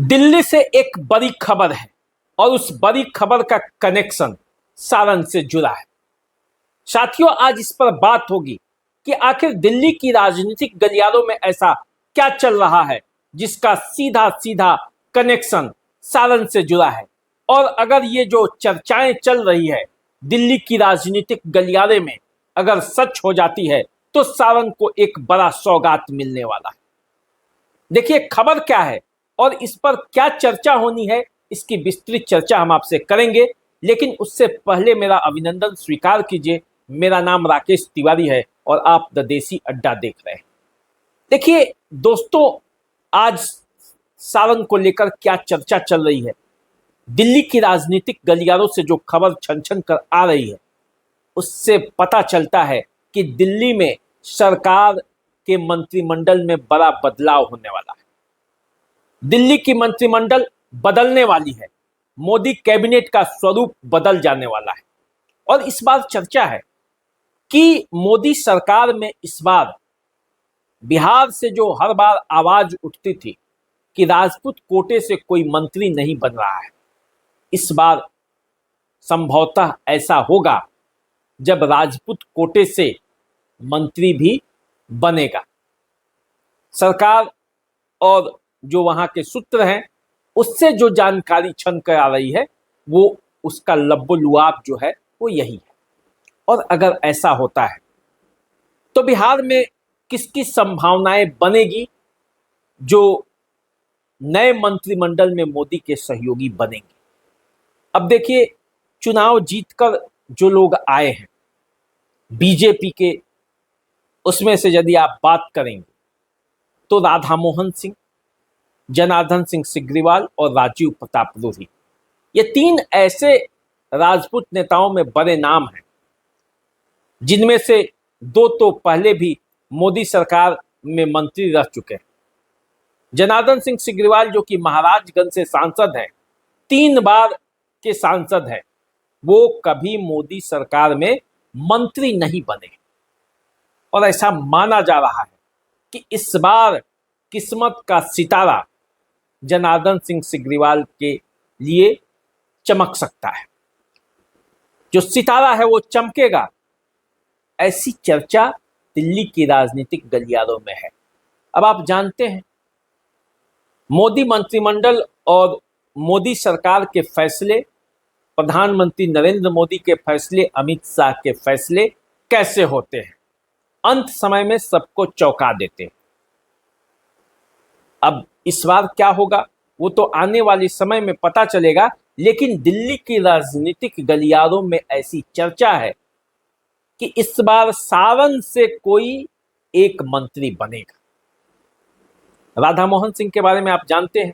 दिल्ली से एक बड़ी खबर है और उस बड़ी खबर का कनेक्शन सारण से जुड़ा है। साथियों, आज इस पर बात होगी कि आखिर दिल्ली की राजनीतिक गलियारों में ऐसा क्या चल रहा है जिसका सीधा सीधा कनेक्शन सारण से जुड़ा है। और अगर ये जो चर्चाएं चल रही है दिल्ली की राजनीतिक गलियारे में अगर सच हो जाती है तो सारण को एक बड़ा सौगात मिलने वाला है। देखिए खबर क्या है और इस पर क्या चर्चा होनी है, इसकी विस्तृत चर्चा हम आपसे करेंगे। लेकिन उससे पहले मेरा अभिनंदन स्वीकार कीजिए। मेरा नाम राकेश तिवारी है और आप द देसी अड्डा देख रहे हैं। देखिए दोस्तों, आज सारण को लेकर क्या चर्चा चल रही है, दिल्ली की राजनीतिक गलियारों से जो खबर छन छन कर आ रही है उससे पता चलता है कि दिल्ली में सरकार के मंत्रिमंडल में बड़ा बदलाव होने वाला है। दिल्ली की मंत्रिमंडल बदलने वाली है। मोदी कैबिनेट का स्वरूप बदल जाने वाला है। और इस बार चर्चा है कि मोदी सरकार में इस बार बिहार से जो हर बार आवाज उठती थी कि राजपूत कोटे से कोई मंत्री नहीं बन रहा है, इस बार संभवतः ऐसा होगा जब राजपूत कोटे से मंत्री भी बनेगा। सरकार और जो वहां के सूत्र हैं उससे जो जानकारी छन कर आ रही है वो उसका लब्बो-लुआब जो है वो यही है। और अगर ऐसा होता है तो बिहार में किसकी संभावनाएं बनेगी जो नए मंत्रिमंडल में मोदी के सहयोगी बनेंगे। अब देखिए, चुनाव जीतकर जो लोग आए हैं बीजेपी के, उसमें से यदि आप बात करेंगे तो राधा मोहन सिंह, जनार्दन सिंह सिग्रीवाल और राजीव प्रताप रूढ़ी, ये तीन ऐसे राजपूत नेताओं में बड़े नाम हैं जिनमें से दो तो पहले भी मोदी सरकार में मंत्री रह चुके हैं। जनार्दन सिंह सिग्रीवाल जो कि महाराजगंज से सांसद हैं, 3 बार के सांसद हैं, वो कभी मोदी सरकार में मंत्री नहीं बने। और ऐसा माना जा रहा है कि इस बार किस्मत का सितारा जनार्दन सिंह सिग्रीवाल के लिए चमक सकता है। जो सितारा है वो चमकेगा, ऐसी चर्चा दिल्ली की राजनीतिक गलियारों में है। अब आप जानते हैं मोदी मंत्रिमंडल और मोदी सरकार के फैसले, प्रधानमंत्री नरेंद्र मोदी के फैसले, अमित शाह के फैसले कैसे होते हैं, अंत समय में सबको चौंका देते हैं। अब इस बार क्या होगा वो तो आने वाले समय में पता चलेगा। लेकिन दिल्ली की राजनीतिक गलियारों में ऐसी चर्चा है कि इस बार सारण से कोई एक मंत्री बनेगा। राधा मोहन सिंह के बारे में आप जानते हैं,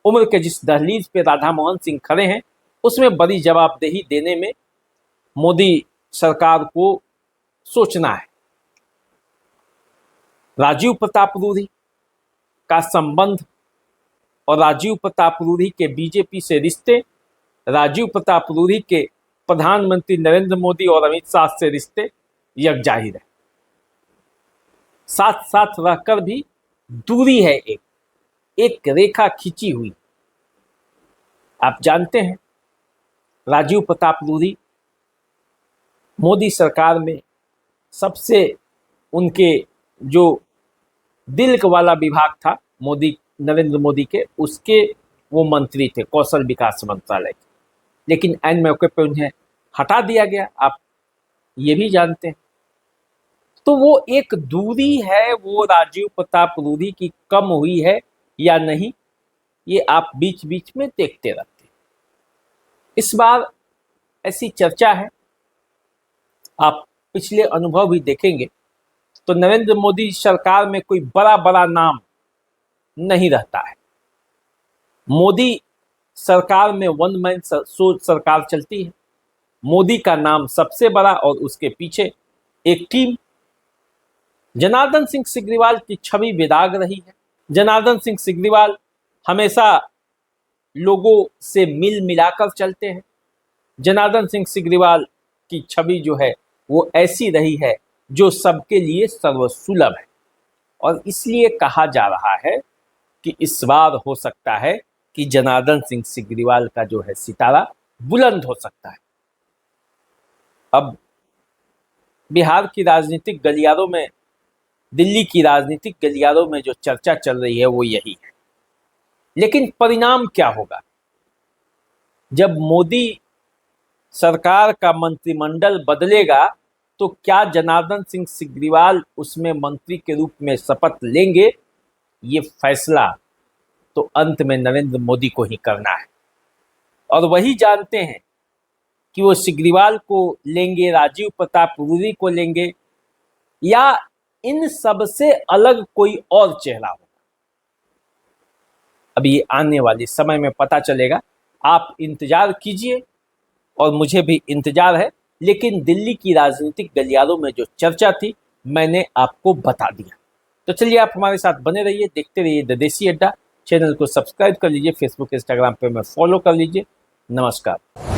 उम्र के जिस दहलीज पे राधा मोहन सिंह खड़े हैं उसमें बड़ी जवाबदेही देने में मोदी सरकार को सोचना है। राजीव प्रताप रूढ़ी का संबंध और राजीव प्रताप रूढ़ी के बीजेपी से रिश्ते, राजीव प्रताप रूढ़ी के प्रधानमंत्री नरेंद्र मोदी और अमित शाह से रिश्ते यकजाहिर है। साथ साथ रहकर भी दूरी है, एक रेखा खींची हुई। आप जानते हैं राजीव प्रताप रूढ़ी मोदी सरकार में सबसे उनके जो दिल वाला विभाग था मोदी नरेंद्र मोदी के, उसके वो मंत्री थे कौशल विकास मंत्रालय के। लेकिन ऐन मौके पर उन्हें हटा दिया गया, आप ये भी जानते हैं। तो वो एक दूरी है वो राजीव प्रताप रूढ़ी की कम हुई है या नहीं, ये आप बीच बीच में देखते रहते हैं। इस बार ऐसी चर्चा है, आप पिछले अनुभव भी देखेंगे तो नरेंद्र मोदी सरकार में कोई बड़ा बड़ा नाम नहीं रहता है। मोदी सरकार में वन मैन शो सरकार चलती है। मोदी का नाम सबसे बड़ा और उसके पीछे एक टीम। जनार्दन सिंह सिग्रीवाल की छवि बेदाग रही है। जनार्दन सिंह सिग्रीवाल हमेशा लोगों से मिल मिलाकर चलते हैं। जनार्दन सिंह सिग्रीवाल की छवि जो है वो ऐसी रही है जो सबके लिए सर्वसुलभ है। और इसलिए कहा जा रहा है कि इस बार हो सकता है कि जनार्दन सिंह सिग्रीवाल का जो है सितारा बुलंद हो सकता है। अब बिहार की राजनीतिक गलियारों में, दिल्ली की राजनीतिक गलियारों में जो चर्चा चल रही है वो यही है। लेकिन परिणाम क्या होगा जब मोदी सरकार का मंत्रिमंडल बदलेगा? तो क्या जनार्दन सिंह सिग्रीवाल उसमें मंत्री के रूप में शपथ लेंगे? ये फैसला तो अंत में नरेंद्र मोदी को ही करना है, और वही जानते हैं कि वो सिग्रीवाल को लेंगे, राजीव प्रताप रूडी को लेंगे, या इन सब से अलग कोई और चेहरा होगा। अभी आने वाले समय में पता चलेगा। आप इंतजार कीजिए और मुझे भी इंतजार है। लेकिन दिल्ली की राजनीतिक गलियारों में जो चर्चा थी मैंने आपको बता दिया। तो चलिए आप हमारे साथ बने रहिए, देखते रहिए द देसी अड्डा। चैनल को सब्सक्राइब कर लीजिए, फेसबुक इंस्टाग्राम पे मैं फॉलो कर लीजिए। नमस्कार।